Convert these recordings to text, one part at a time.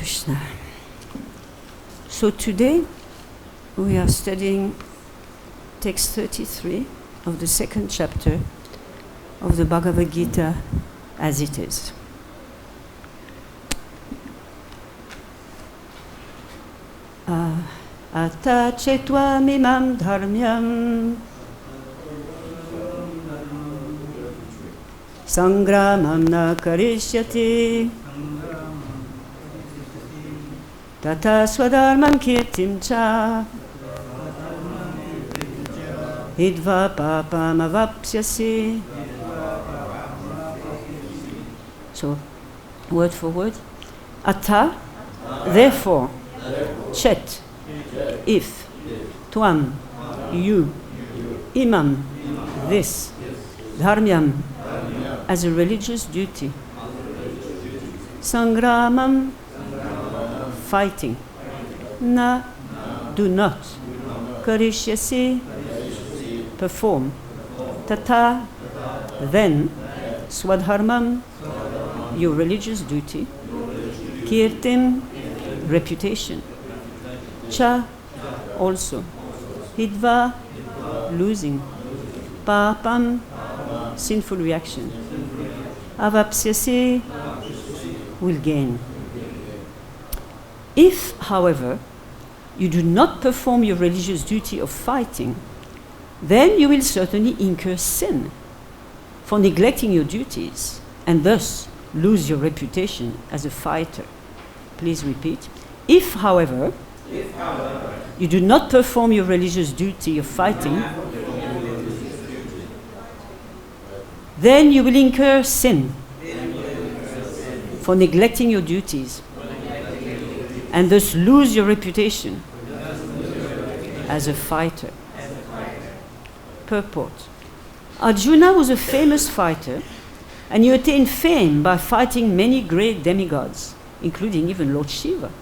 Krishna. So today we are studying text 33 of the second chapter of the Bhagavad-Gita as it is. Ata chetva mimam dharmyam sangramam na karishyati tata swadharmam kirtim cha hidva papam avapsyasi. So, word for word. Ata, therefore, chet, if, tvam, you, imam, this, dharmyam, as a religious duty, sangramam, fighting, na, do not, karishyasi, perform, tata, then, swadharmam, your religious duty, kirtim, reputation, cha, also, hidva, losing, papam, sinful reaction, avapsyasi, will gain. If, however, you do not perform your religious duty of fighting, then you will certainly incur sin for neglecting your duties and thus lose your reputation as a fighter. Please repeat. If, however, you do not perform your religious duty of fighting, then you will incur sin for neglecting your duties and thus lose your reputation as a fighter. Purport. Arjuna was a famous fighter, and he attained fame by fighting many great demigods, including even Lord Shiva.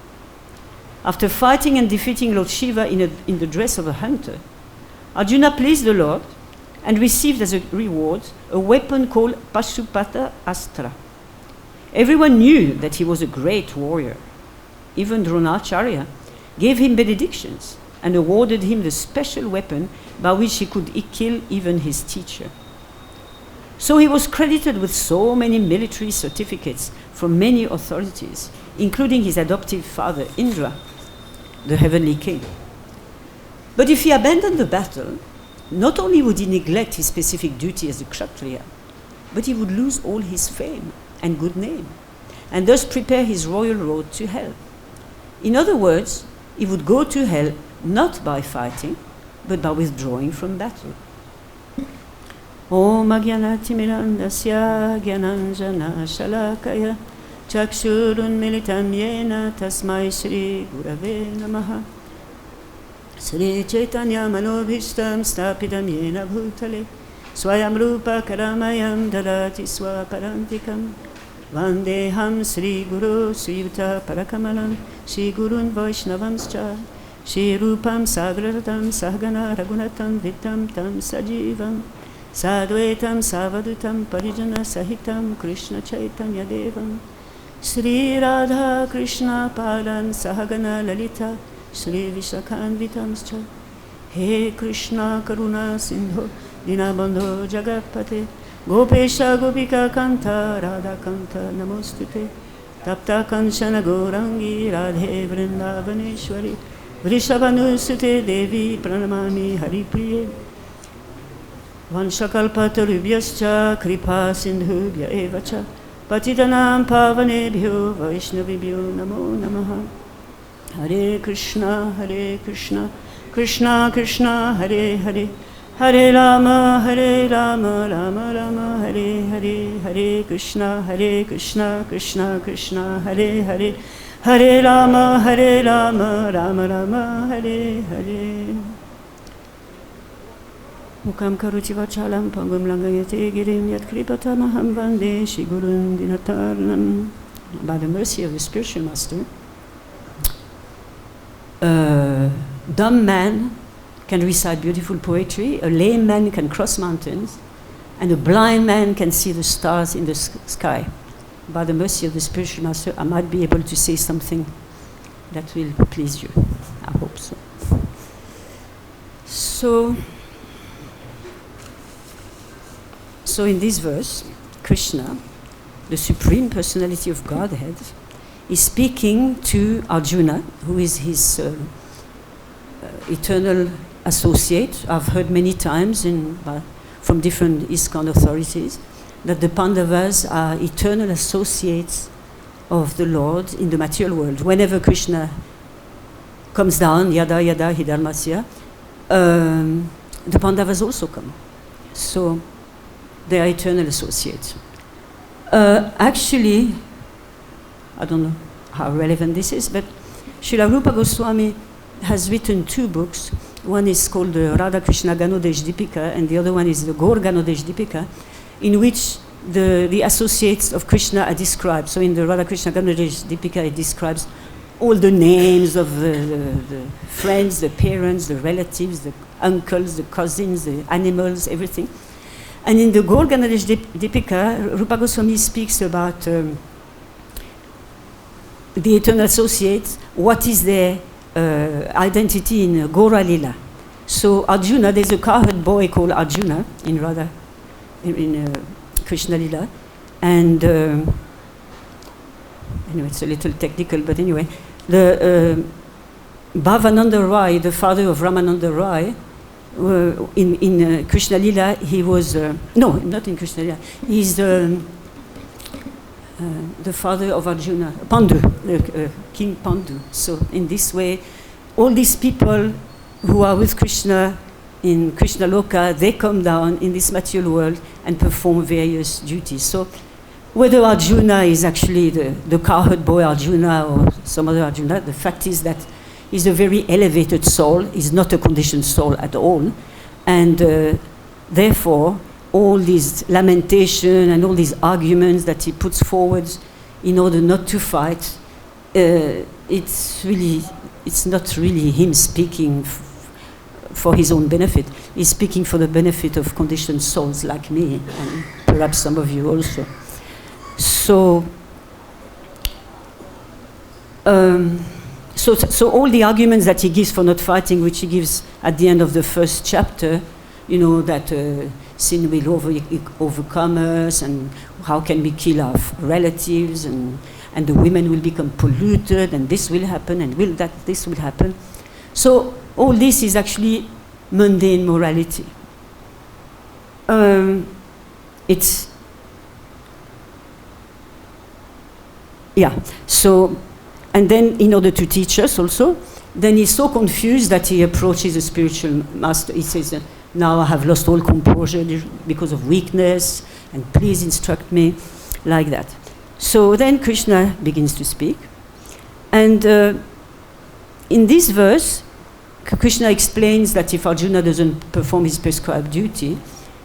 After fighting and defeating Lord Shiva in the dress of a hunter, Arjuna pleased the Lord and received as a reward a weapon called Pashupata Astra. Everyone knew that he was a great warrior. Even Dronacharya gave him benedictions and awarded him the special weapon by which he could kill even his teacher. So he was credited with so many military certificates from many authorities, including his adoptive father, Indra, the heavenly king. But if he abandoned the battle, not only would he neglect his specific duty as a Kshatriya, but he would lose all his fame and good name, and thus prepare his royal road to hell. In other words, he would go to hell not by fighting, but by withdrawing from battle. Om Agyanatimirandasya Gyananjana Shalakaya Chakshurun Militam Yena Tasmai Shri Gurave Namaha Sri Chaitanya Manobhishtam Stapitam Yena Bhutale Swayam Rupa Karamayam Dadati Swaparantikam Vandeham Sri Guru Sri Yuta Parakamalam Sri Gurun Vaishnavamscha Sri Rupam Sagratam Sahagana Ragunatam Vitam Tam Sajivam Sadvaitam Savadutam Parijana Sahitam Krishna Chaitanya Devam Sri Radha Krishna Padan Sahagana Lalita Sri Vishakhan Vitamscha He Krishna Karuna Sindho Dinabandho Jagapate Gopesha Gopika Kanta Radha Kanta Namostute Tapta Kanchana Gourangi Radhe Vrindavaneshwari Vrishabhanusute Devi Pranamami Haripriye Vanshakalpatarubhyascha Kripa Sindhubhya Evacha Patitanam Pavanebhyo Vaishnavibhyo Namo Namaha Hare Krishna Krishna Krishna Hare Hare Hare Rama Rama Rama Hare Hare Hare Krishna Krishna Krishna Hare Hare Hare Rama Rama Rama Hare Hare Mukam karoti vachalam pangum langayate girim yat kripatamaham vande shigurun dinatarnam. By the mercy of the spiritual master, a dumb man can recite beautiful poetry, a lame man can cross mountains, and a blind man can see the stars in the sky. by the mercy of the spiritual master, I might be able to say something that will please you. I hope so. So in this verse, Krishna, the Supreme Personality of Godhead, is speaking to Arjuna, who is his eternal associate. I've heard many times from different ISKCON authorities that the Pandavas are eternal associates of the Lord in the material world. Whenever Krishna comes down, yada yada hidharmasya, the Pandavas also come. So they are eternal associates. Actually, I don't know how relevant this is, but Srila Rupa Goswami has written 2 books. One is called the Radha Krishna Ganodesh Dipika, and the other one is the Gaur Ganodesh Dipika, in which the associates of Krishna are described. So in the Radha Krishna Ganodesh Dipika, it describes all the names of the friends, the parents, the relatives, the uncles, the cousins, the animals, everything. And in the Gaur Ganodesh Dipika, Rupa Goswami speaks about the eternal associates, what is their identity in Gaura Lila. So Arjuna, there's a cowherd boy called Arjuna in Radha, in Krishna Lila, and anyway, it's a little technical, but anyway, the Bhavananda Rai, the father of Ramananda Rai, in Krishna Lila, he was no, not in Krishna Lila. He's the father of Arjuna, Pandu, King Pandu. So in this way, all these people who are with Krishna in Krishna Loka, they come down in this material world and perform various duties. So whether Arjuna is actually the cowherd boy Arjuna or some other Arjuna, the fact is that he's a very elevated soul, he's not a conditioned soul at all, and therefore all these lamentation and all these arguments that he puts forward in order not to fight, it's not really him speaking for his own benefit. He's speaking for the benefit of conditioned souls like me, and perhaps some of you also. So all the arguments that he gives for not fighting, which he gives at the end of the first chapter, you know, that sin will overcome us, and how can we kill our relatives, and the women will become polluted, and this will happen, and this will happen. So all this is actually mundane morality. So, and then in order to teach us also, then he's so confused that he approaches a spiritual master. He says, now I have lost all composure because of weakness, and please instruct me, like that. So then Krishna begins to speak. And in this verse, Krishna explains that if Arjuna doesn't perform his prescribed duty,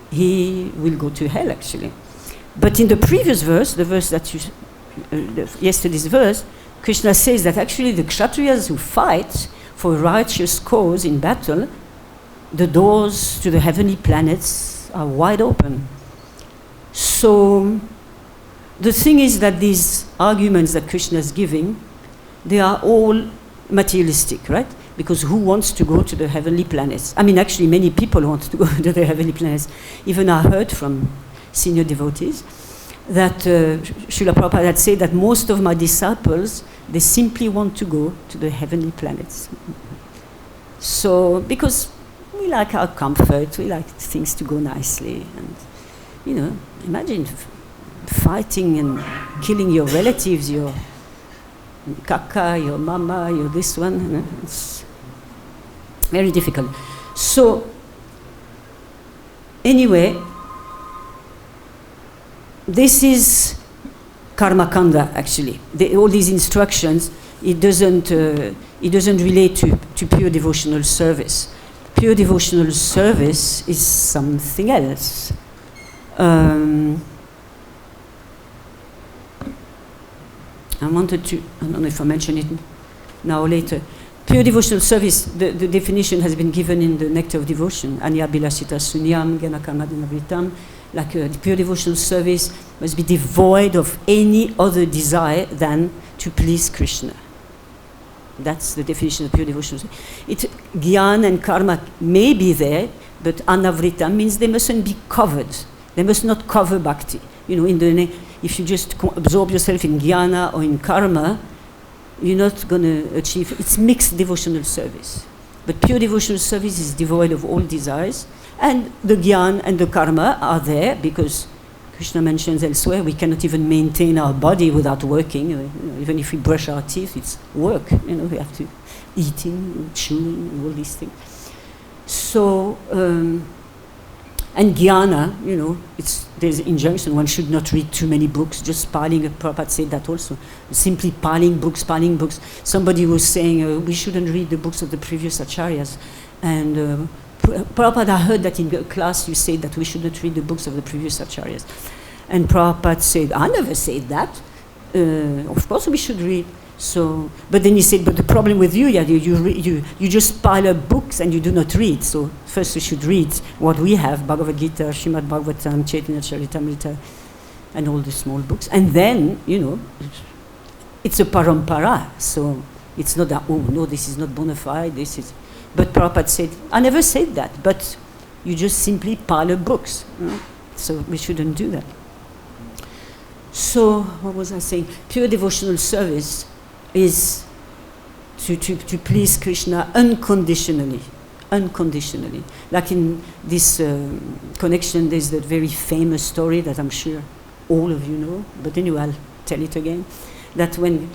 he will go to hell, actually. But in the previous verse, the verse that yesterday's verse, Krishna says that actually the Kshatriyas who fight for a righteous cause in battle, the doors to the heavenly planets are wide open. So the thing is that these arguments that Krishna is giving, they are all materialistic, right? Because who wants to go to the heavenly planets? I mean, actually, many people want to go to the heavenly planets. Even I heard from senior devotees that Srila Prabhupada had said that most of my disciples, they simply want to go to the heavenly planets. So, because we like our comfort, we like things to go nicely, and, you know, imagine fighting and killing your relatives, your kaka, your mama, your this one, you know, it's very difficult. So, anyway, this is karma kanda, actually. All these instructions, it doesn't relate to pure devotional service. Pure devotional service is something else. I wanted to, I don't know if I mention it now or later. Pure devotional service, the definition has been given in the Nectar of Devotion, Anya Bilasita Sunyam, Gena Karmadina Vritam, like the pure devotional service must be devoid of any other desire than to please Krishna. That's the definition of pure devotional service. Jnana and karma may be there, but anavrita means they mustn't be covered. They must not cover bhakti. If you just absorb yourself in jnana or in karma, you're not going to achieve. It's mixed devotional service. But pure devotional service is devoid of all desires. And the jnana and the karma are there because Krishna mentions elsewhere we cannot even maintain our body without working. Even if we brush our teeth, it's work. We have to eating, chewing, all these things. So, and jnana, there's an injunction, one should not read too many books, just piling, Prabhupada said that also, simply piling books. Somebody was saying we shouldn't read the books of the previous acharyas. And Prabhupada, I heard that in a class you said that we shouldn't read the books of the previous acharyas. And Prabhupada said, I never said that. Of course we should read. So, but then he said, but the problem with you, you just pile up books and you do not read. So first we should read what we have, Bhagavad-Gita, Srimad Bhagavatam, Chaitanya Charitamrita, and all the small books. And then, it's a parampara. So it's not that, oh no, this is not bona fide, this is... But Prabhupada said, I never said that, but you just simply pile up books. So we shouldn't do that. So, what was I saying? Pure devotional service is to please Krishna unconditionally. Like in this connection, there's that very famous story that I'm sure all of you know, but anyway, I'll tell it again. That when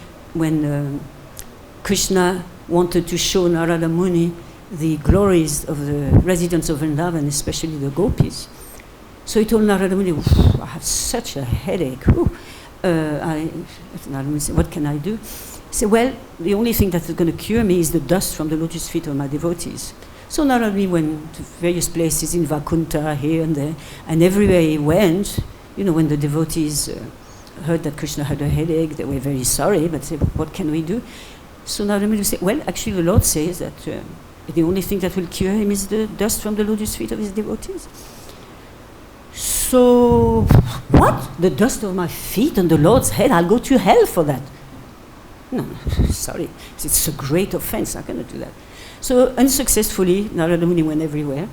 Krishna wanted to show Narada Muni the glories of the residents of Vrindavan, especially the gopis, so he told Narada Muni, I have such a headache. Narada Muni said, what can I do? He said, well, the only thing that is going to cure me is the dust from the lotus feet of my devotees. So Narada Muni went to various places in Vaikuntha, here and there, and everywhere he went, when the devotees heard that Krishna had a headache, they were very sorry, but said, what can we do? So Narada Muni said, well, actually the Lord says that the only thing that will cure him is the dust from the lotus feet of his devotees. So, what? The dust of my feet on the Lord's head? I'll go to hell for that. No, sorry. It's a great offense. I cannot do that. So, unsuccessfully, Narada Muni went everywhere.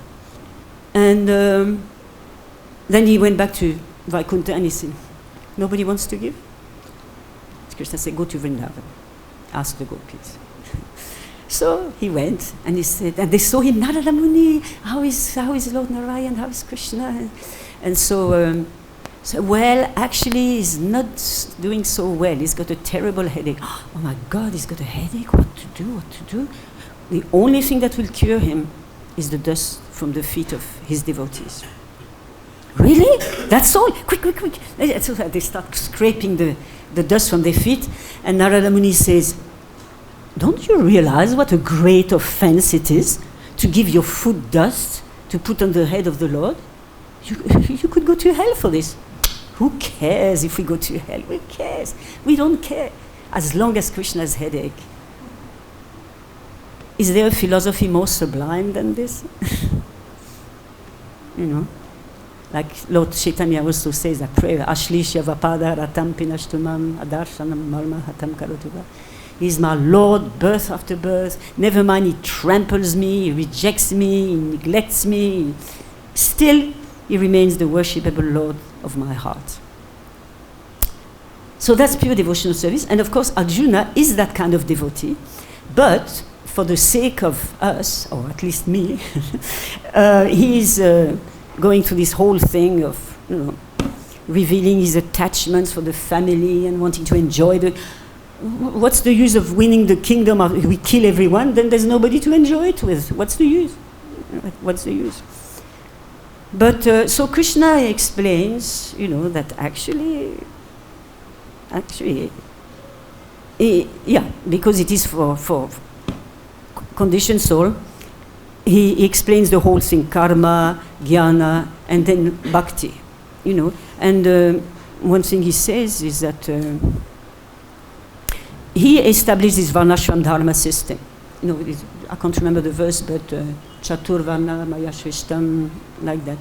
And then he went back to Vaikuntha and he said, nobody wants to give? Krishna said, go to Vrindavan. Ask the gopis. So he went and he said, and they saw him, Narada Muni, how is Lord Narayan, how is Krishna? And so, well, actually, he's not doing so well. He's got a terrible headache. Oh my God, he's got a headache. What to do? The only thing that will cure him is the dust from the feet of his devotees. Really? That's all? Quick. So they start scraping the dust from their feet. And Narada Muni says, don't you realize what a great offense it is to give your foot dust to put on the head of the Lord? You could go to hell for this. Who cares if we go to hell? Who cares? We don't care. As long as Krishna's headache. Is there a philosophy more sublime than this? Like Lord Chaitanya also says that prayer, Ashlishya Vapada Ratam Pinashtumam Adarshanam Marma Hatam Karotuva. He's my Lord, birth after birth. Never mind, he tramples me, he rejects me, he neglects me. Still, he remains the worshipable Lord of my heart. So that's pure devotional service. And of course, Arjuna is that kind of devotee. But for the sake of us, or at least me, he's going through this whole thing of, revealing his attachments for the family and wanting to enjoy the... What's the use of winning the kingdom? We kill everyone, then there's nobody to enjoy it with. What's the use? But so Krishna explains, that actually, because it is for conditioned soul, he explains the whole thing, karma, jnana, and then bhakti, And one thing he says is that he established this varnashram dharma system. I can't remember the verse, but chatur varna maya shrishtam, like that.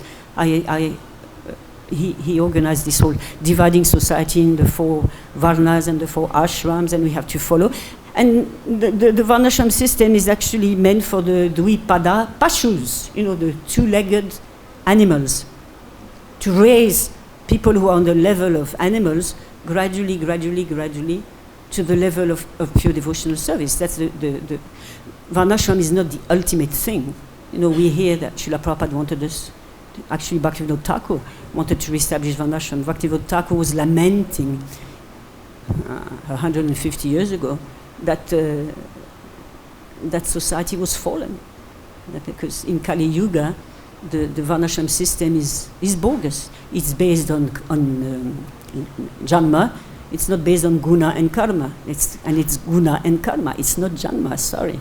he organized this whole dividing society in the 4 varnas and the 4 ashrams, and we have to follow. And the varnashram system is actually meant for the Dvipada Pashus, the 2-legged animals, to raise people who are on the level of animals gradually to the level of pure devotional service. That's the varnashram is not the ultimate thing. We hear that Srila Prabhupada wanted us, actually Bhaktivinoda Thakur wanted to reestablish varnashram. Bhaktivinoda Thakur was lamenting 150 years ago that society was fallen. Because in Kali Yuga, the varnashram system is bogus. It's based on janma. It's not based on guna and karma. It's guna and karma. It's not janma. Sorry.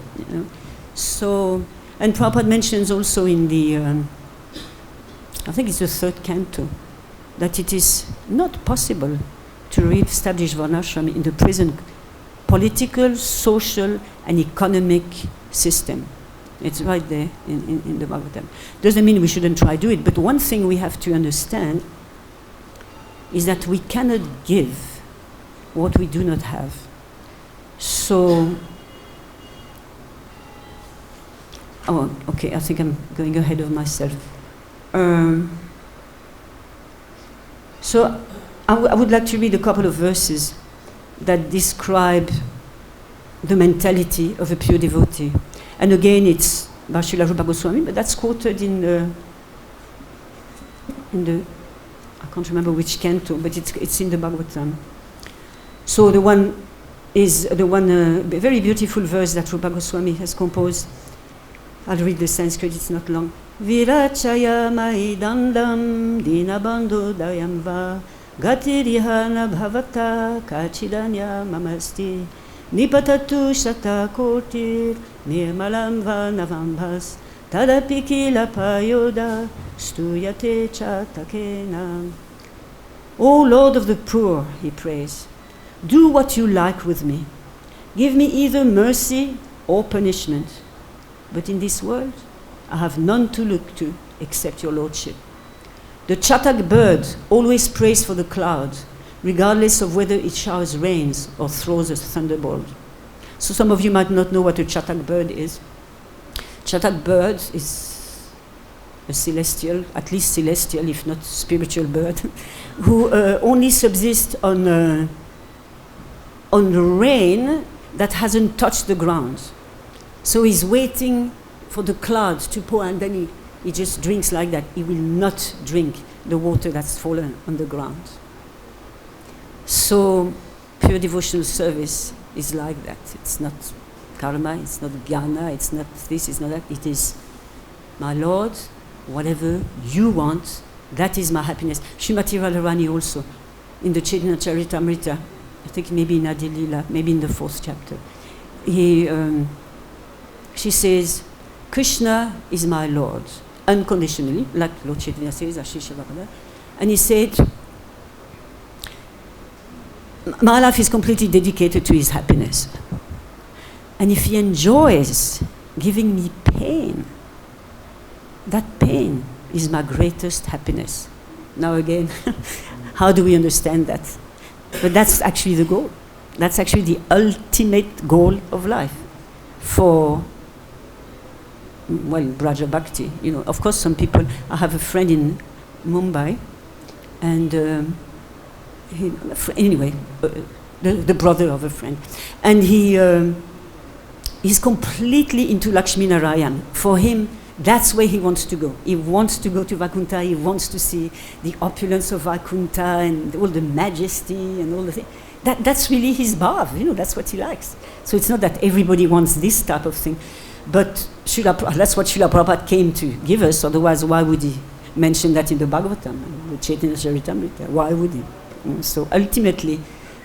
So, and Prabhupada mentions also in the, I think it's the 3rd canto, that it is not possible to re-establish varnashram in the present political, social, and economic system. It's right there in the Bhagavatam. Doesn't mean we shouldn't try to do it, but one thing we have to understand is that we cannot give what we do not have. So, okay, I think I'm going ahead of myself. So, I would like to read a couple of verses that describe the mentality of a pure devotee. And again, it's by Srila Rupa Goswami, but that's quoted in the, I can't remember which canto, but it's in the Bhagavatam. So the one is a very beautiful verse that Rupa Goswami has composed. I'll read the Sanskrit, it's not long. Virachaya maidandam dinabandhu dayam va gatirihana bhavata kachidanya mamasti nipatatu shata kotir nirmalam va navambhas tadapikila payoda stuyate chatakena. O Lord of the poor, he prays, do what you like with me. Give me either mercy or punishment. But in this world, I have none to look to except your lordship. The chatak bird always prays for the cloud, regardless of whether it showers rains or throws a thunderbolt. So some of you might not know what a chatak bird is. Chatak bird is a celestial, at least celestial, if not spiritual bird, who only subsists on rain that hasn't touched the ground. So he's waiting for the cloud to pour, and then he just drinks like that. He will not drink the water that's fallen on the ground. So pure devotional service is like that. It's not karma, it's not jnana, it's not this, it's not that. It is, my Lord, whatever you want, that is my happiness. Srimati Radharani also, in the Chaitanya Charitamrita, I think maybe in Adilila, maybe in the 4th chapter, she says, Krishna is my Lord, unconditionally, like Lord Chaitanya says, Ashish Bhagavad. And he said, my life is completely dedicated to his happiness. And if he enjoys giving me pain, that pain is my greatest happiness. Now again, how do we understand that? But that's actually the goal. That's actually the ultimate goal of life for, well, Braja Bhakti. Of course, some people, I have a friend in Mumbai, and the brother of a friend, and he's completely into Lakshmi Narayan. For him, that's where he wants to go. He wants to go to Vaikuntha. He wants to see the opulence of Vaikuntha and all the majesty and all the things. That's really his bhav. That's what he likes. So it's not that everybody wants this type of thing, but that's what Srila Prabhupada came to give us. Otherwise, why would he mention that in the Bhagavatam, the Chaitanya Charitamrita? Why would he? So ultimately,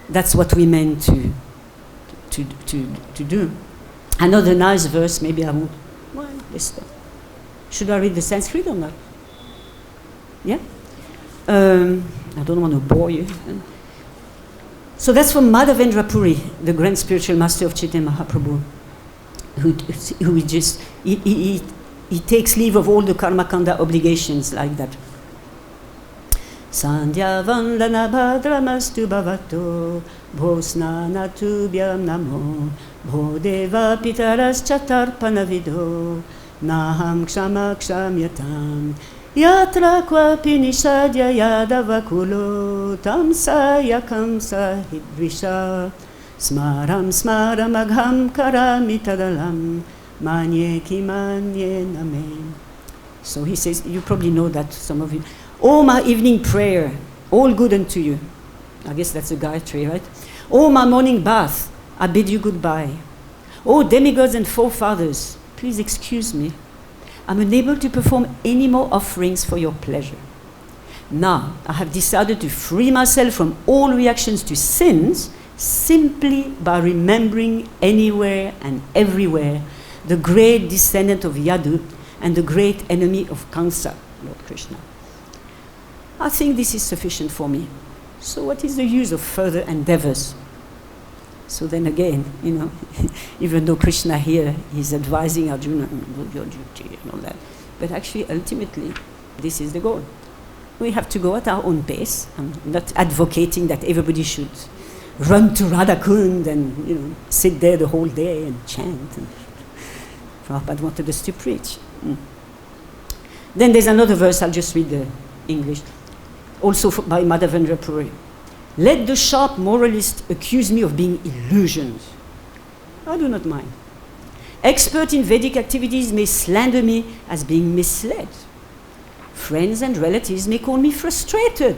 that's what we meant to do. Another nice verse, maybe I won't. Well, let's stop. Should I read the Sanskrit or not? Yeah? I don't want to bore you. So that's from Madhavendra Puri, the grand spiritual master of Chaitanya Mahaprabhu, who just, he takes leave of all the karma kanda obligations like that. Sandhya vandana bhadramastu bhavato bhosnanatubhyam namo bhodeva pitaras chatarpanavido naham kshama kshamyatam yatra kwapi nishadya yadavakulo tam sayakam sahidvisha smaram smaram agham karami tadalam manye ki manye name. So he says, you probably know that, some of you. Oh, my evening prayer, all good unto you. I guess that's a Gayatri, right? Oh, my morning bath, I bid you goodbye. Oh, demigods and forefathers, please excuse me. I'm unable to perform any more offerings for your pleasure. Now, I have decided to free myself from all reactions to sins simply by remembering anywhere and everywhere the great descendant of Yadu and the great enemy of Kamsa, Lord Krishna. I think this is sufficient for me. So what is the use of further endeavors? So then again, even though Krishna here is advising Arjuna, do your duty and all that, but actually ultimately, this is the goal. We have to go at our own pace. I'm not advocating that everybody should run to Radha Kund and sit there the whole day and chant. And Prabhupada wanted us to preach. Then there's another verse, I'll just read the English, also by Madhavendra Puri. Let the sharp moralist accuse me of being illusioned. I do not mind. Expert in Vedic activities may slander me as being misled. Friends and relatives may call me frustrated.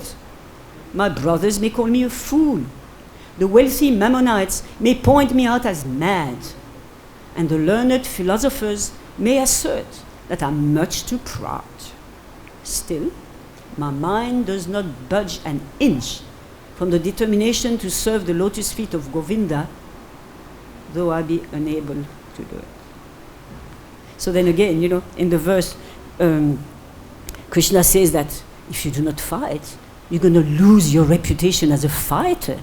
My brothers may call me a fool. The wealthy Mammonites may point me out as mad. And the learned philosophers may assert that I'm much too proud. Still, my mind does not budge an inch from the determination to serve the lotus feet of Govinda, though I be unable to do it. So then again, in the verse, Krishna says that if you do not fight, you're going to lose your reputation as a fighter.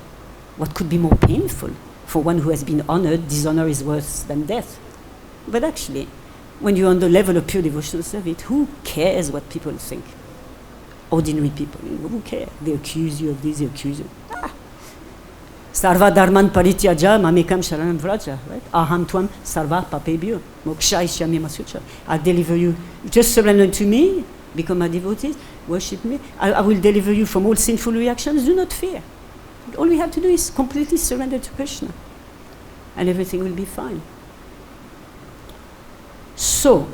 What could be more painful? For one who has been honored, dishonor is worse than death. But actually, when you're on the level of pure devotional service, who cares what people think? Ordinary people, who care? They accuse you of this, they accuse you. Sarva dharman parityaja mamekam sharanam vraja, right? Aham tvam sarva papebhyo moksha ishyami masucha. I deliver you, just surrender to me, become my devotees, worship me. I will deliver you from all sinful reactions, do not fear. All we have to do is completely surrender to Krishna, and everything will be fine. So,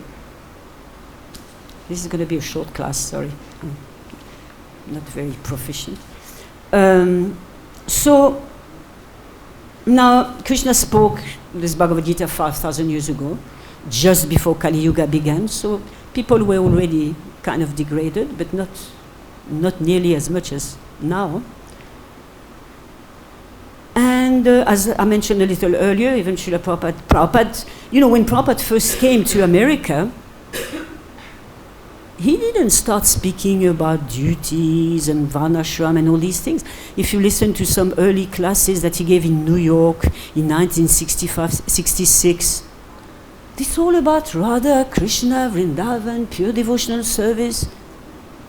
this is going to be a short class, sorry. I'm not very proficient. So, now Krishna spoke this Bhagavad-Gita 5,000 years ago, just before Kali Yuga began, so people were already kind of degraded, but not nearly as much as now. And as I mentioned a little earlier, even Srila Prabhupada, when Prabhupada first came to America, he didn't start speaking about duties and varnashram and all these things. If you listen to some early classes that he gave in New York in 1965-66, it's all about Radha, Krishna, Vrindavan, pure devotional service.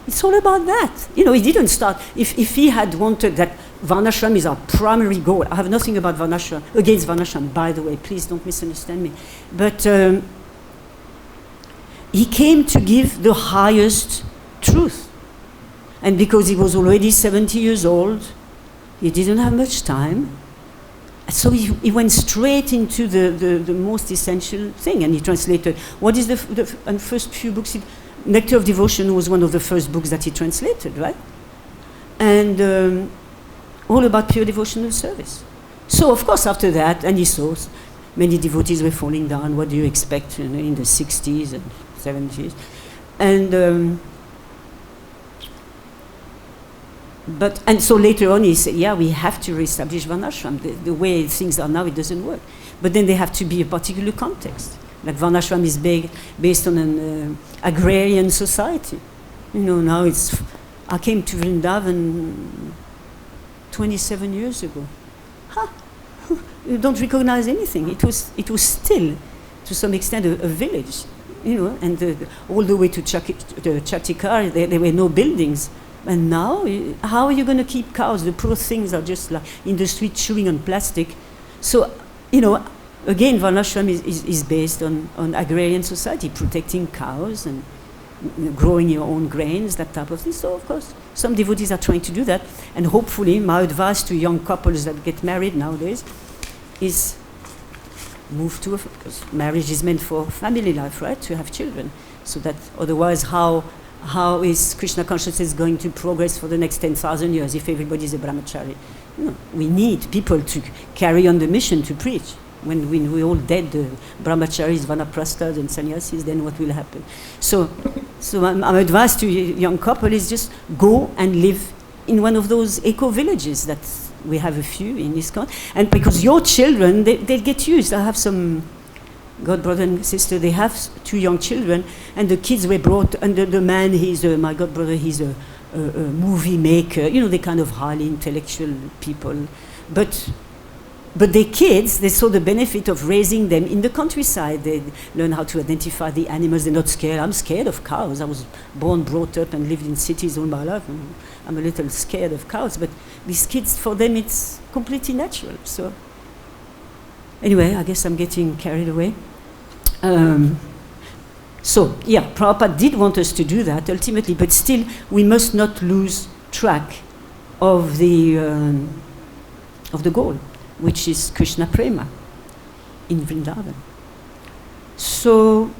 It's all about that. He didn't start. If he had wanted that Varnashram is our primary goal. I have nothing about Varnashram, against Varnashram, by the way, please don't misunderstand me. But he came to give the highest truth. And because he was already 70 years old, he didn't have much time. So he went straight into the most essential thing, and he translated. What is the first few books? Nectar of Devotion was one of the first books that he translated, right? And all about pure devotional service. So, of course, after that, and he saw many devotees were falling down. What do you expect in the 60s and 70s? And so later on he said, we have to reestablish Varnashram. The way things are now, it doesn't work. But then they have to be a particular context. Like Varnashram is based on an agrarian society. Now I came to Vrindavan 27 years ago. You don't recognize anything. It was still, to some extent, a village, and all the way to Chatikar, there were no buildings. And now, how are you going to keep cows? The poor things are just like in the street chewing on plastic. So, again, Varnashram is based on agrarian society, protecting cows and growing your own grains, that type of thing. So, of course, some devotees are trying to do that. And hopefully, my advice to young couples that get married nowadays is move to because marriage is meant for family life, right? To have children. So that otherwise, how is Krishna consciousness going to progress for the next 10,000 years if everybody is a brahmachari? We need people to carry on the mission to preach. When we all dead, the brahmacharis, vanaprasthas, and sannyasis, then what will happen? So my advice to young couple is just go and live in one of those eco-villages that we have a few in ISKCON. And because your children, they'll get used. I have some god brother and sister, they have 2 young children, and the kids were brought under the man, my god brother, he's a movie maker, the kind of highly intellectual people. But their kids, they saw the benefit of raising them in the countryside. They learn how to identify the animals. They're not scared. I'm scared of cows. I was born, brought up, and lived in cities all my life. And I'm a little scared of cows. But these kids, for them, it's completely natural. So anyway, I guess I'm getting carried away. Prabhupada did want us to do that ultimately, but still, we must not lose track of the goal, which is Krishna Prema in Vrindavan. So,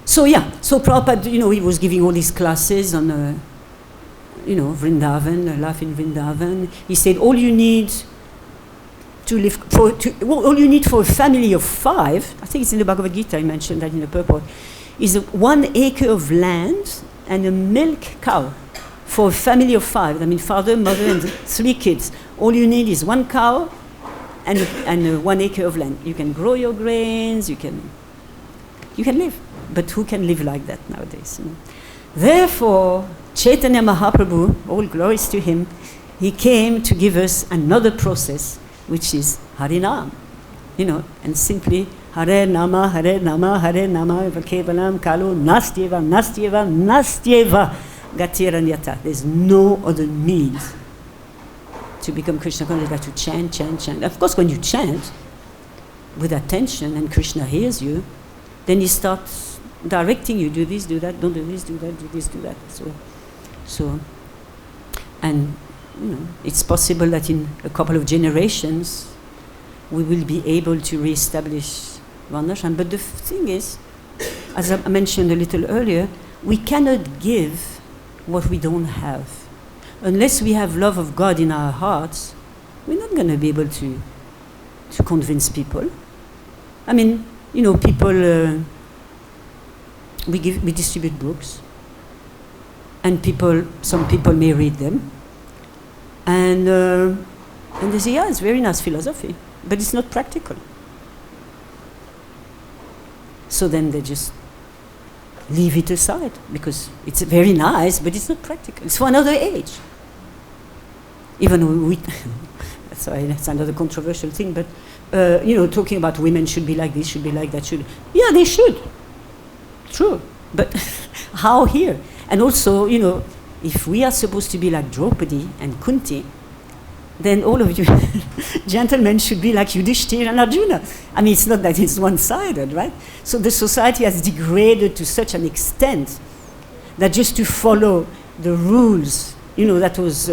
so Prabhupada, he was giving all these classes on, Vrindavan, life in Vrindavan. He said, all you need for a family of 5, I think it's in the Bhagavad-Gita, I mentioned that in the purport, is 1 acre of land and a milk cow for a family of 5. I mean, father, mother, and 3 kids. All you need is 1 cow and 1 acre of land. You can grow your grains, you can live. But who can live like that nowadays? Therefore, Chaitanya Mahaprabhu, all glories to him, he came to give us another process, which is Harinam. And simply Hare Nama, Hare Nama, Hare Nama, Kevalam, Kalu, Nastyeva, Nastyeva, Nastyeva, Gatiranyata. There's no other means to become Krishna conscious than to chant, chant, chant. Of course, when you chant with attention and Krishna hears you, then he starts directing you, do this, do that, don't do this, do that, do this, do that. So, and it's possible that in a couple of generations we will be able to re-establish Varnashram. But the thing is, as I mentioned a little earlier, we cannot give what we don't have. Unless we have love of God in our hearts, we're not going to be able to convince people. I mean, people, we distribute books, and some people may read them, and they say, yeah, it's very nice philosophy, but it's not practical. So then they just leave it aside, because it's very nice, but it's not practical. It's for another age. Even we sorry, that's another controversial thing, but talking about women should be like this, should be like that, yeah, they should. True, but how here? And also, if we are supposed to be like Draupadi and Kunti, then all of you gentlemen should be like Yudhishthira and Arjuna. I mean, it's not that it's one-sided, right? So the society has degraded to such an extent that just to follow the rules, that was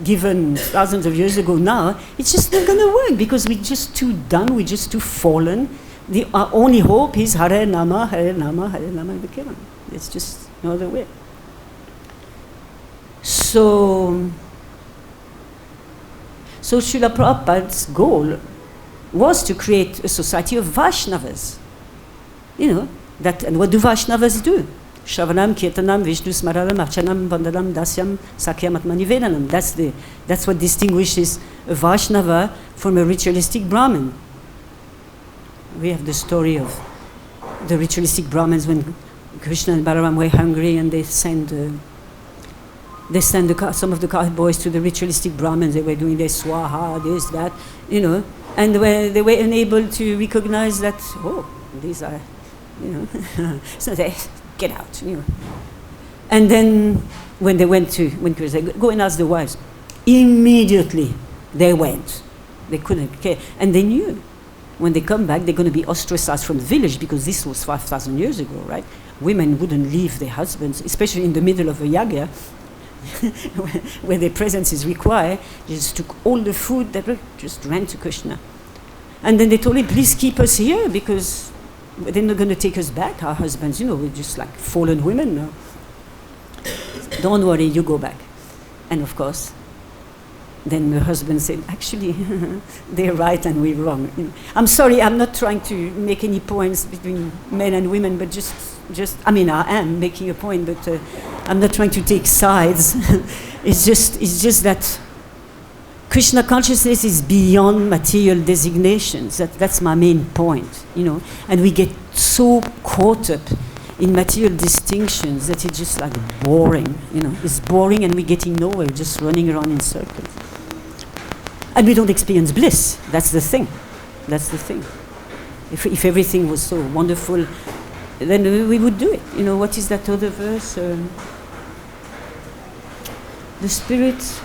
given thousands of years ago now, it's just not going to work, because we're just too done, we're just too fallen. Our only hope is Hare Nama, Hare Nama, Hare Nama, and Vikiram. It's just no other way. So Srila Prabhupada's goal was to create a society of Vaishnavas. And what do Vaishnavas do? Shravanam, Kirtanam, Vishnu Smaranam, Archanam, Vandanam, Dasyam, Sakyam, Atmanivedanam. That's what distinguishes a Vaishnava from a ritualistic Brahmin. We have the story of the ritualistic Brahmins when Krishna and Balaram were hungry, and they sent some of the cowboys to the ritualistic Brahmins. They were doing their swaha, this, that, and they were unable to recognize that, these are, you know. So they get out, you know. And then when Krishna said, go and ask the wives, immediately they went. They couldn't care. And they knew when they come back, they're going to be ostracized from the village, because this was 5,000 years ago, right? Women wouldn't leave their husbands, especially in the middle of a yaga, where their presence is required. They just took all the food that just ran to Krishna. And then they told him, please keep us here, because they're not going to take us back. Our husbands, you know, we're just like fallen women now. Don't worry, you go back. And of course, then the husband said, actually, they're right and we're wrong. You know, I'm sorry, I'm not trying to make any points between men and women, but I mean, I am making a point, but I'm not trying to take sides. It's just that Krishna consciousness is beyond material designations. That's my main point, you know. And we get so caught up in material distinctions that it's just like boring, you know. It's boring and we're getting nowhere, just running around in circles. And we don't experience bliss. That's the thing. That's the thing. If everything was so wonderful, then we would do it. You know, what is that other verse? The spirit,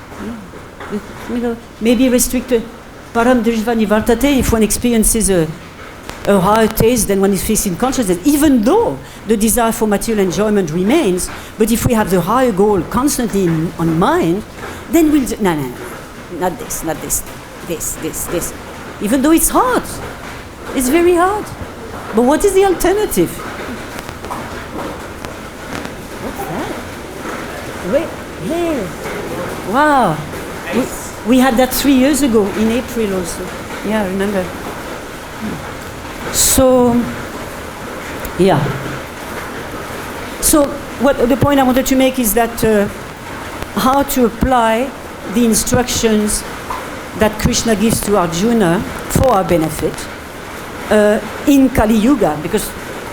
you know, may be restricted. Param drishva nivartate, if one experiences a higher taste than one is facing consciousness, even though the desire for material enjoyment remains, but if we have the higher goal constantly on mind, then we'll no, not this, this. Even though it's hard. It's very hard. But what is the alternative? What's that? Wait, hey. Wow. We had that 3 years ago in April also. Yeah, I remember. So, yeah. So, what the point I wanted to make is that how to apply the instructions that Krishna gives to Arjuna for our benefit in Kali Yuga, because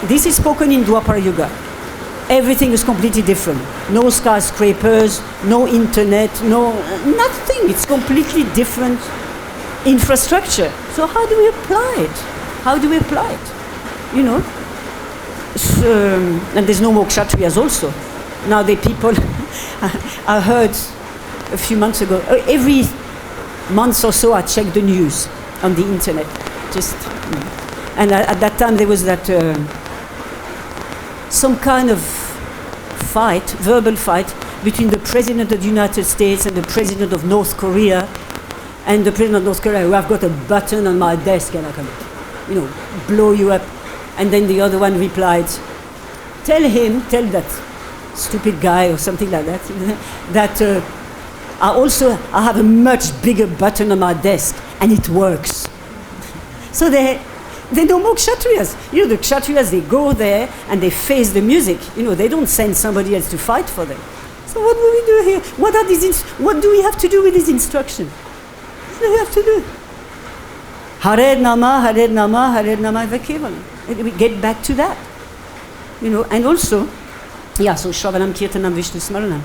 this is spoken in Dwapara Yuga. Everything is completely different. No skyscrapers, no internet, nothing. It's completely different infrastructure. So how do we apply it? How do we apply it? You know? So, and there's no more kshatriyas also. Now the people, I heard a few months ago, every month or so I check the news on the internet. And at that time there was that some kind of fight, verbal fight, between the President of the United States and the President of North Korea. And the President of North Korea, I've got a button on my desk and I can, you know, blow you up. And then the other one replied, tell that stupid guy or something like that, that I have a much bigger button on my desk and it works. So they no more kshatriyas. You know, the kshatriyas, they go there and they face the music. You know, they don't send somebody else to fight for them. So what do we do here? What do we have to do with these instructions? What do we have to do? Hare Nama, Hare Nama, Hare Nama Vakevalam. We get back to that. You know, and also, yeah, so Shravanam, Kirtanam, Vishnu Smaranam.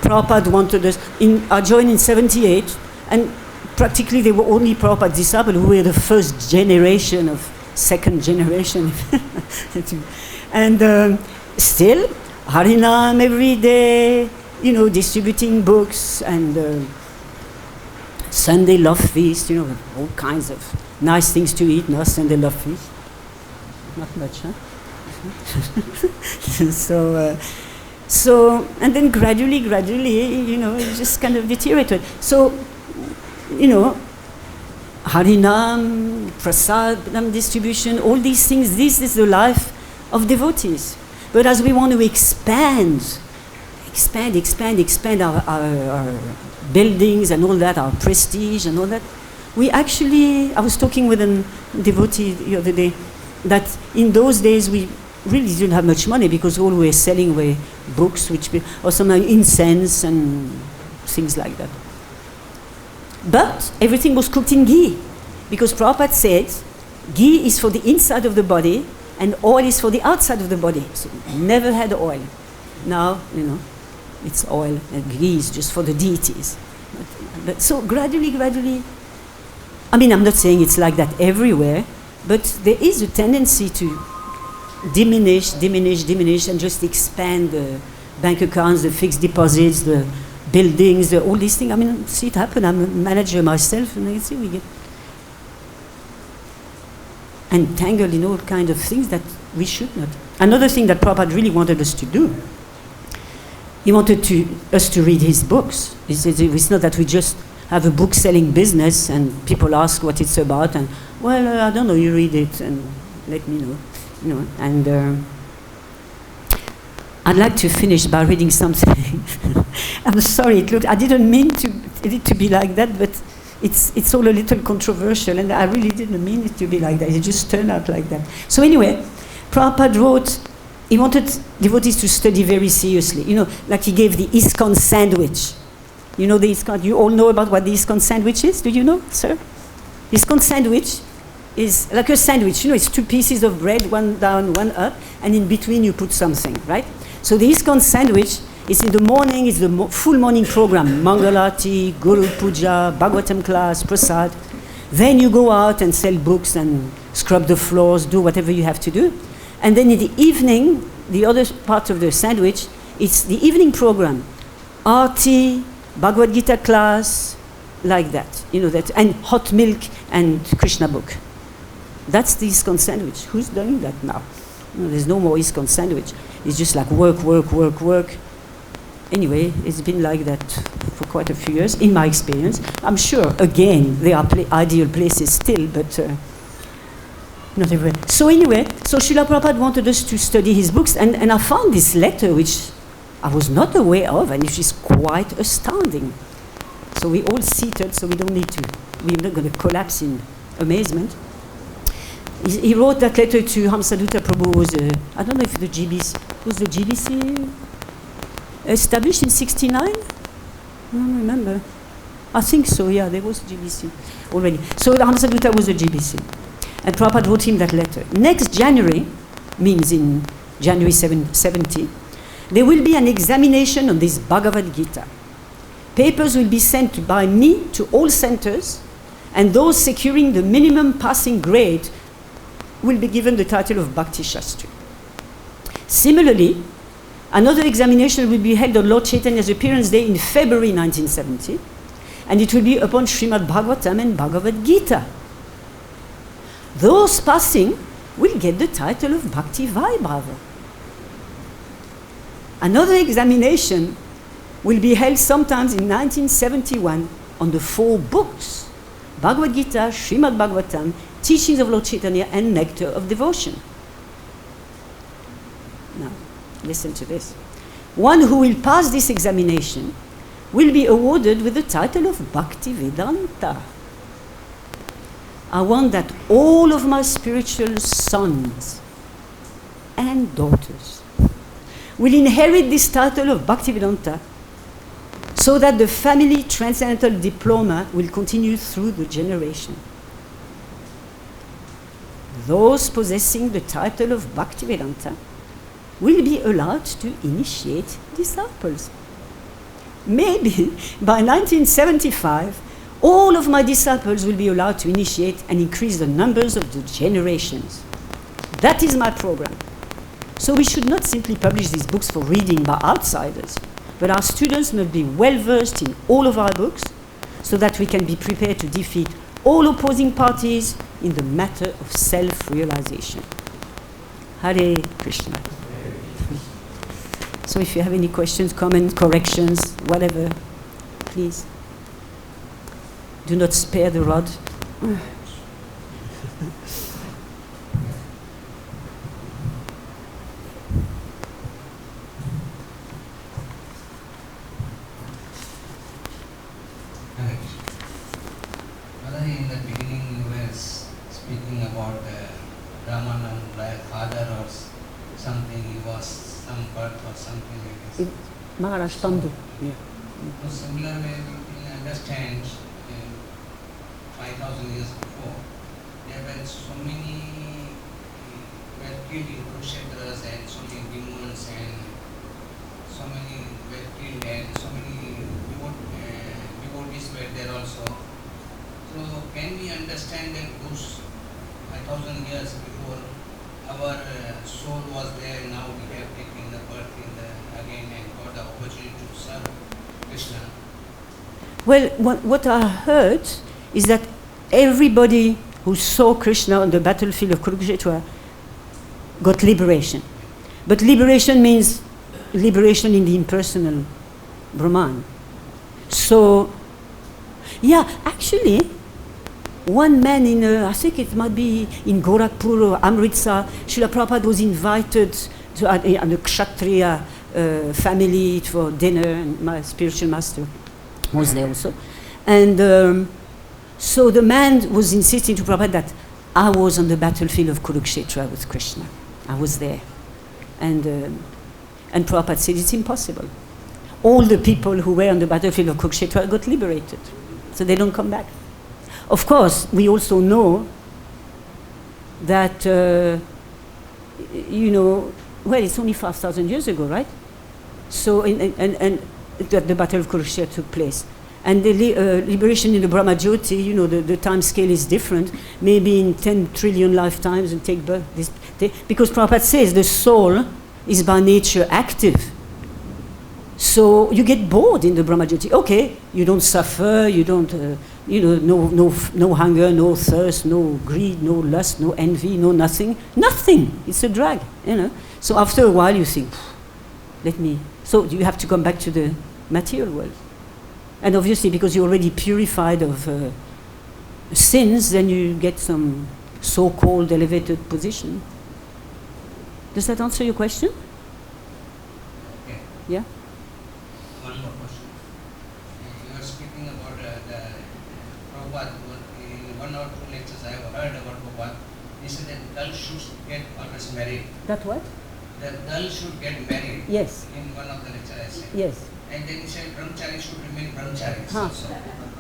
Prabhupada wanted us, I joined in 78, and practically they were only Prabhupada's disciples who were the first generation of second generation. And still, Harinam every day, you know, distributing books and Sunday love feast, you know, all kinds of nice things to eat, no Sunday love feast. Not much, huh? So, and then gradually, you know, it just kind of deteriorated. So, you know, Harinam, Prasadam distribution, all these things, this is the life of devotees. But as we want to expand our buildings and all that, our prestige and all that, we actually, I was talking with a devotee the other day, that in those days we really didn't have much money because all we were selling were books, or some incense and things like that. But everything was cooked in ghee, because Prabhupada said ghee is for the inside of the body and oil is for the outside of the body. So never had oil. Now, you know, it's oil and ghee is just for the deities. But so gradually, I mean, I'm not saying it's like that everywhere, But there is a tendency to diminish, and just expand the bank accounts, the fixed deposits, the buildings, all these things. I mean, see it happen. I'm a manager myself, and I see we get entangled in all kinds of things that we should not. Another thing that Prabhupada really wanted us to do, he wanted us to read his books. He said, it's not that we just have a book-selling business and people ask what it's about, and, well, I don't know, you read it and let me know. You know, and I'd like to finish by reading something. I'm sorry, I didn't mean it to be like that, but it's all a little controversial, and I really didn't mean it to be like that. It just turned out like that. So anyway, Prabhupada wrote, he wanted devotees to study very seriously. You know, like he gave the ISKCON sandwich. You know the ISKCON, you all know about what the ISKCON sandwich is? Do you know, sir? ISKCON sandwich is like a sandwich. You know, it's 2 pieces of bread, one down, one up, and in between you put something, right? So the ISKCON sandwich is in the morning, it's the full morning program. Mangalati, Guru Puja, Bhagavatam class, Prasad. Then you go out and sell books and scrub the floors, do whatever you have to do. And then in the evening, the other part of the sandwich, it's the evening program. Aarti, Bhagavad-Gita class, like that. You know that, and hot milk and Krishna book. That's the ISKCON sandwich. Who's doing that now? You know, there's no more ISKCON sandwich. It's just like work. Anyway, it's been like that for quite a few years, in my experience. I'm sure, again, there are ideal places still, but not everywhere. So anyway, so Srila Prabhupada wanted us to study his books, and I found this letter, which I was not aware of, and which is quite astounding. So we're all seated, so we don't need to, we're not going to collapse in amazement. He wrote that letter to Hamsadutta Prabhu, was, I don't know if the GBC, was the GBC established in 69? I don't remember. I think so, yeah, there was GBC already. So Hamsadutta was a GBC. And Prabhupada wrote him that letter. Next January, means in January 70, there will be an examination on this Bhagavad-Gita. Papers will be sent by me to all centers, and those securing the minimum passing grade will be given the title of Bhakti Shastri. Similarly, another examination will be held on Lord Chaitanya's appearance day in February 1970, and it will be upon Srimad Bhagavatam and Bhagavad-Gita. Those passing will get the title of Bhakti Vaibhava. Another examination will be held sometimes in 1971 on the 4 books, Bhagavad-Gita, Srimad Bhagavatam, Teachings of Lord Chaitanya, and Nectar of Devotion. Now, listen to this. One who will pass this examination will be awarded with the title of Bhakti Vedanta. I want that all of my spiritual sons and daughters will inherit this title of Bhakti Vedanta, so that the family transcendental diploma will continue through the generation. Those possessing the title of Bhakti Vedanta will be allowed to initiate disciples. Maybe by 1975, all of my disciples will be allowed to initiate and increase the numbers of the generations. That is my program. So we should not simply publish these books for reading by outsiders, but our students must be well versed in all of our books, so that we can be prepared to defeat all opposing parties in the matter of self-realization. Hare Krishna. So if you have any questions, comments, corrections, whatever, please. Do not spare the rod. In the beginning you were speaking about Ramanand, like father or something, he was some birth or something like this. Maharaj Pandu. Yeah. So similar way we can understand 5,000 years before, there were so many were killed in Kushetras, and so many demons, and so many were killed, and so many devotees were there also. So can we understand that those 1,000 years before our soul was there. Now we have taken the birth again and got the opportunity to serve Krishna. Well, what I heard is that everybody who saw Krishna on the battlefield of Kurukshetra got liberation. But liberation means liberation in the impersonal Brahman. So, yeah, actually, one man in, I think it might be in Gorakhpur or Amritsar, Srila Prabhupada was invited to a Kshatriya family for dinner, and my spiritual master was there also. And so the man was insisting to Prabhupada that I was on the battlefield of Kurukshetra with Krishna. I was there. And Prabhupada said it's impossible. All the people who were on the battlefield of Kurukshetra got liberated. So they don't come back. Of course, we also know that, well, it's only 5,000 years ago, right? So, and that the Battle of Kurukshetra took place. And the liberation in the Brahma Jyoti, the time scale is different. Maybe in 10 trillion lifetimes and take birth. Because Prabhupada says the soul is by nature active. So you get bored in the Brahma Jyoti. Okay, you don't suffer, you don't, no hunger, no thirst, no greed, no lust, no envy, no nothing. Nothing. It's a drag, So after a while you think, so you have to come back to the material world. And obviously, because you're already purified of sins, then you get some so-called elevated position. Does that answer your question? Okay. Yeah? One more question. You were speaking about the Prabhupada. In one or two lectures I have heard about Prabhupada. He said that girls should get always married. That what? That girls should get married. Yes. In one of the lectures I said. Yes. And then he said brahmachari should remain brahmachari. Huh.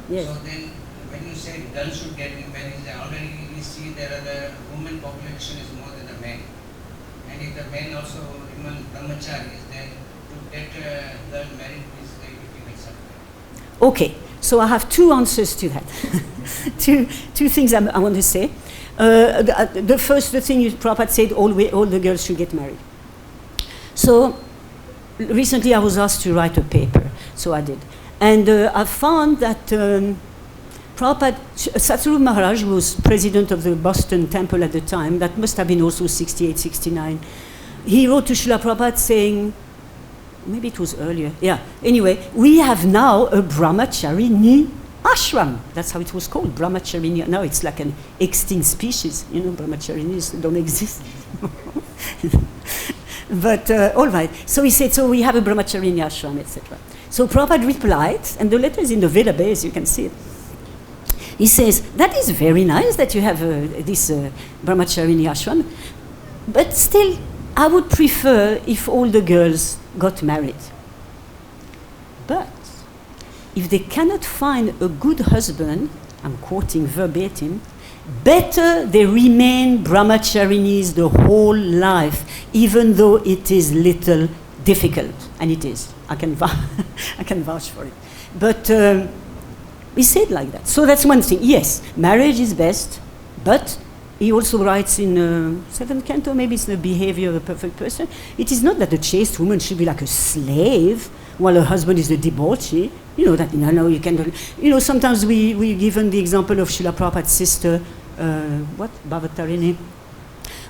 Yes. So then when you say girls should get married, already we see there are the women population is more than the men. And if the men also remain brahmacharis, then to get a girl married is very difficult sometimes. Okay, so I have two answers to that. two things I want to say. The first thing Prabhupada said, all the girls should get married. So recently I was asked to write a paper, so I did. And I found that Prabhupada, Satsaru Maharaj was president of the Boston Temple at the time, that must have been also 68, 69. He wrote to Srila Prabhupada saying, maybe it was earlier, yeah. Anyway, we have now a brahmacharini ashram. That's how it was called, brahmacharini. Now it's like an extinct species. Brahmacharinis don't exist. But all right. So he said, so we have a brahmacharini ashram, etc. So Prabhupada replied, and the letter is in the Veda base, you can see it. He says, that is very nice that you have this brahmacharini ashram, but still, I would prefer if all the girls got married. But if they cannot find a good husband, I'm quoting verbatim, better they remain brahmacharinis the whole life, even though it is little difficult. And it is. I can vouch for it. But he said like that. So that's one thing. Yes, marriage is best, but he also writes in seventh canto, maybe it's the behavior of a perfect person. It is not that the chaste woman should be like a slave while her husband is a debauchee. You can do. Sometimes we given the example of Srila Prabhupada's sister, Bhavatarini,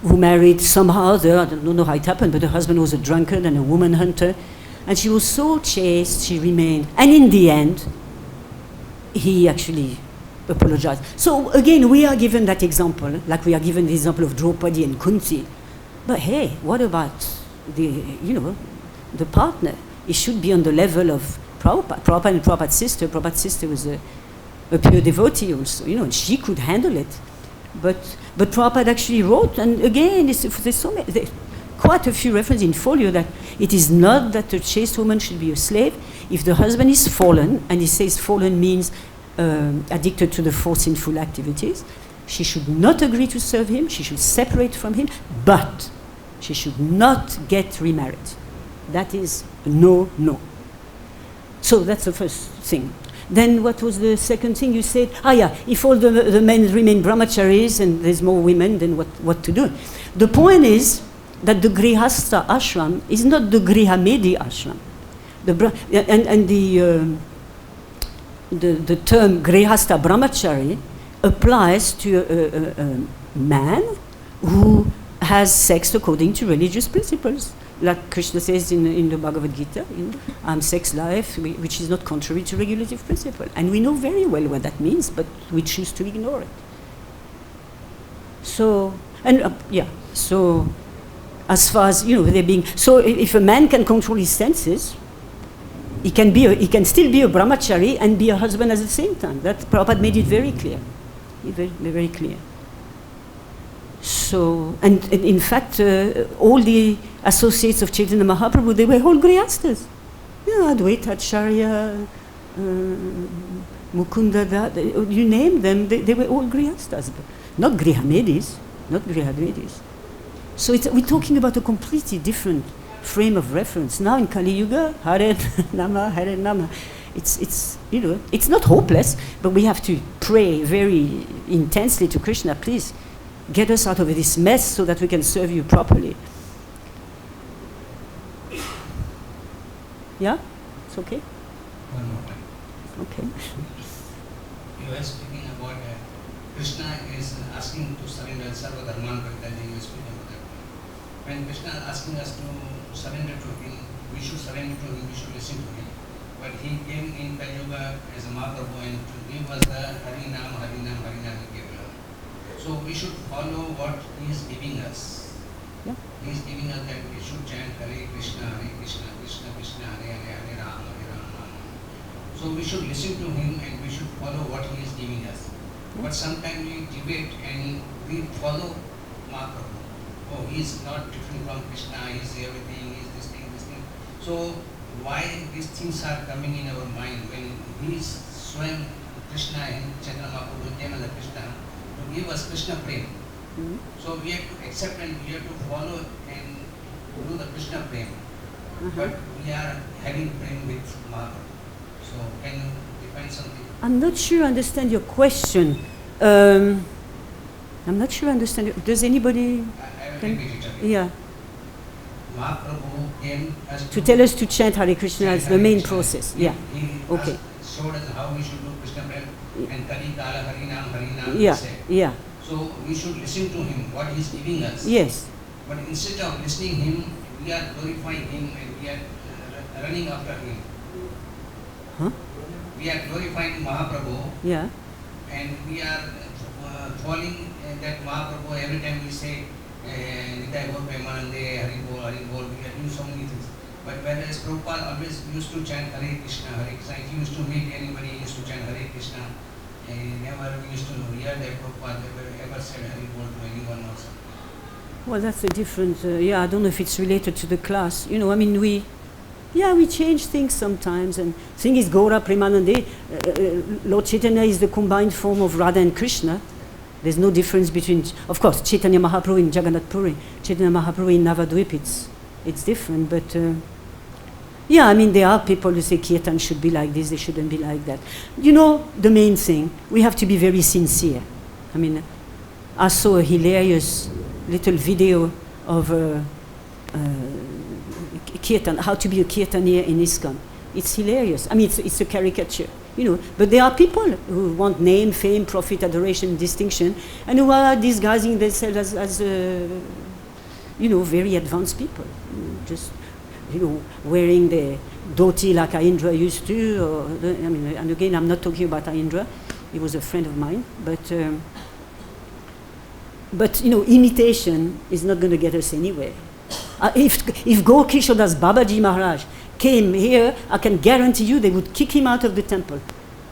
who married somehow, I don't know how it happened, but her husband was a drunkard and a woman hunter. And she was so chaste, she remained. And in the end, he actually apologized. So again, we are given that example, like we are given the example of Draupadi and Kunti. But hey, what about the partner? It should be on the level of Prabhupada. Prabhupada and Prabhupada's sister. Prabhupada's sister was a pure devotee also, and she could handle it. But Prabhupada actually wrote, and again, there's so many, quite a few references in folio that it is not that a chaste woman should be a slave. If the husband is fallen, and he says fallen means addicted to the four sinful activities, she should not agree to serve him, she should separate from him, but she should not get remarried. That is no. So that's the first thing. Then what was the second thing you said? Ah, yeah, if all the men remain brahmacharis and there's more women, then what to do? The point is that the grihastha ashram is not the grihamedi ashram. The term grihastha brahmachari applies to a man who has sex according to religious principles. Like Krishna says in the Bhagavad-Gita, sex life, which is not contrary to regulative principle. And we know very well what that means, but we choose to ignore it. So, so as far as, they're being, so if a man can control his senses, he can still be a brahmachari and be a husband at the same time. That Prabhupada made it very clear, very, very clear. So, and in fact, all the associates of Chaitanya Mahaprabhu, they were all grihasthas. Advaita Acharya, Mukunda, you name them, they were all grihasthas, not grihamedis, not grihamedis. So we're talking about a completely different frame of reference. Now in Kali Yuga, Hare Nama. It's not hopeless, but we have to pray very intensely to Krishna, please get us out of this mess so that we can serve you properly. Yeah? It's okay? One more. Okay. You were speaking about Krishna is asking to surrender Sarva Dharman Parityajya. You were speaking about that. When Krishna is asking us to surrender to him, we should surrender to him, we should listen to him. But he came in Kali Yuga as a Mahaprabhu and to give us the Harinam, Harinam, Harinam he gave us. So we should follow what he is giving us. Yeah. He is giving us that we should chant Hare Krishna, Krishna Krishna, Hare Hare, Hare Rama, Hare Rama. So we should listen to him and we should follow what he is giving us. But sometimes we debate and we follow Mahaprabhu. Oh, he is not different from Krishna, he is everything, he is this thing, this thing. So why these things are coming in our mind when he is Swam Krishna and Chaitanya Mahaprabhu came as a Krishna to give us Krishna prem. Mm-hmm. So we have to accept and we have to follow and do the Krishna prem. But we are having prem with Mahaprabhu. So can you define something? I'm not sure I understand your question. I'm not sure I understand it. Does anybody... I will repeat it again. Yeah. Mahaprabhu came as To tell us to chant Hare Krishna as the main process. Yeah. He Okay. showed us how we should do Krishna prem and Kali Kala Harinam Harinam. Yeah. He said. Yeah. So we should listen to him, what he is giving us. Yes. But instead of listening him, we are glorifying him and we are running after him. Huh? We are glorifying Mahaprabhu Yeah. and we are following that Mahaprabhu every time we say Nitai Gaur Premanande, Hari Bol, we are doing so many things. But whereas Prabhupada always used to chant Hare Krishna, Hare Krishna. If he used to meet anybody, he used to chant Hare Krishna. Never we used to hear that Prabhupada ever said Hari Bol to anyone also. Well, that's a different... I don't know if it's related to the class. We change things sometimes. And the thing is, Gaura Premanande, Lord Chaitanya is the combined form of Radha and Krishna. There's no difference between... Of course, Chaitanya Mahaprabhu in Jagannath Puri, Chaitanya Mahaprabhu in Navadvip, it's different. But, there are people who say Kirtan should be like this, they shouldn't be like that. The main thing, we have to be very sincere. I saw a hilarious little video of Kirtan, how to be a Kirtanier in ISKCON. It's hilarious. It's a caricature, But there are people who want name, fame, profit, adoration, distinction, and who are disguising themselves as very advanced people. Just, wearing the dhoti like Indra used to. And again, I'm not talking about Indra. He was a friend of mine. But imitation is not going to get us anywhere. If Gaur Kishodas Babaji Maharaj came here, I can guarantee you they would kick him out of the temple.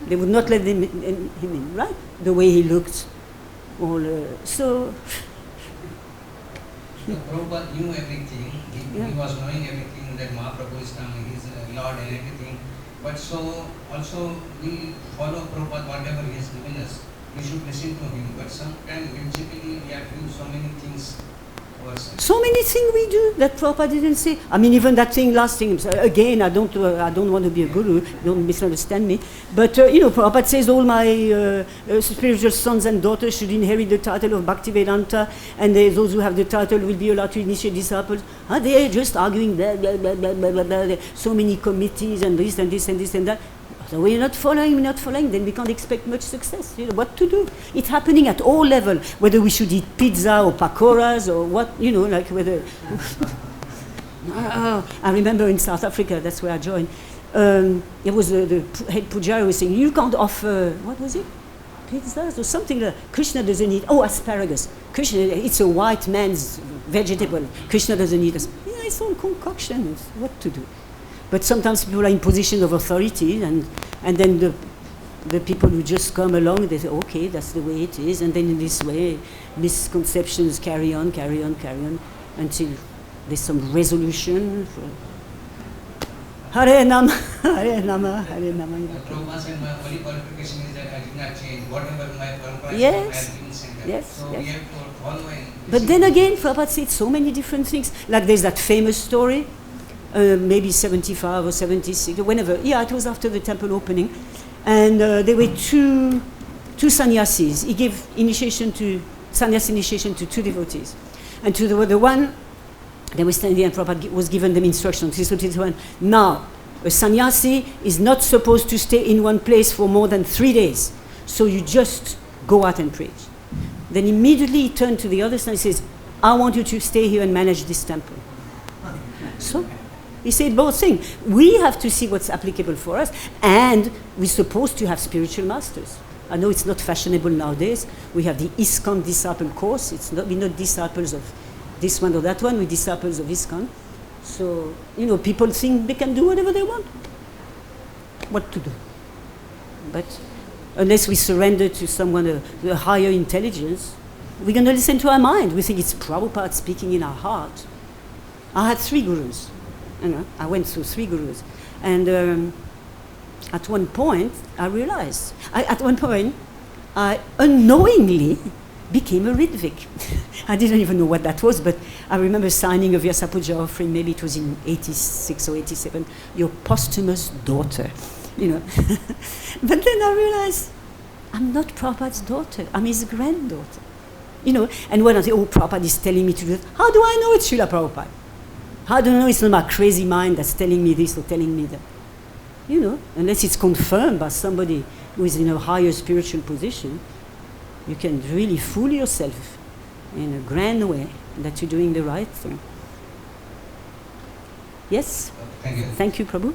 They would not let him in, right? The way he looked. So Prabhupada knew everything. He was knowing everything that Mahaprabhu is coming, he is Lord and everything. But so also we follow Prabhupada whatever he has given us. We should listen to him. But sometimes whimsically we are doing so many things ourselves. So many things we do that Prabhupada didn't say. I mean, even that thing, last thing, again, I don't want to be a guru, don't misunderstand me. But, Prabhupada says all my spiritual sons and daughters should inherit the title of Bhakti-Vedanta, and those who have the title will be allowed to initiate disciples. They're just arguing, blah, blah, blah, blah, blah, blah, blah, so many committees and this and this and this and that. So we're not following, then we can't expect much success. What to do? It's happening at all levels, whether we should eat pizza or pakoras or what, like whether... I remember in South Africa, that's where I joined, it was the head pujari was saying, you can't offer, what was it? Pizzas or something like that. Krishna doesn't eat, asparagus. Krishna, it's a white man's vegetable. Krishna doesn't eat asparagus. It's all concoction, what to do? But sometimes people are in position of authority, and then the people who just come along, they say, okay, that's the way it is, and then in this way, misconceptions carry on, until there's some resolution. Hare Nama, Hare Nama, Hare Nama. Prabhupada said, my only qualification is that I did not change. Whatever my parampara Yes. I have been sent. Yes, So yes. we have to follow and... But then again, Prabhupada said so many different things. Like there's that famous story, maybe 75 or 76, or whenever. Yeah, it was after the temple opening. And there were two sannyasis. He gave sannyas initiation to two devotees. And to the one, they were standing there and Prabhupada was given them instructions. He said to the one, now, a sannyasi is not supposed to stay in one place for more than 3 days. So you just go out and preach. Then immediately he turned to the other son and says, I want you to stay here and manage this temple. So he said both things. We have to see what's applicable for us, and we're supposed to have spiritual masters. I know it's not fashionable nowadays. We have the ISKCON disciple course. We're not disciples of this one or that one. We're disciples of ISKCON. So, people think they can do whatever they want. What to do? But unless we surrender to someone, a higher intelligence, we're going to listen to our mind. We think it's Prabhupada speaking in our heart. I had 3 gurus. I went through 3 gurus. And at one point, I realized, I unknowingly became a Ritvik. I didn't even know what that was, but I remember signing a Vyasa Puja offering, maybe it was in 86 or 87, your posthumous daughter, But then I realized, I'm not Prabhupada's daughter, I'm his granddaughter. And when I say, Prabhupada is telling me to do that, how do I know it's Srila Prabhupada? How do I know it's not my crazy mind that's telling me this or telling me that? Unless it's confirmed by somebody who is in a higher spiritual position, you can really fool yourself in a grand way that you're doing the right thing. Yes? Thank you. Thank you, Prabhu.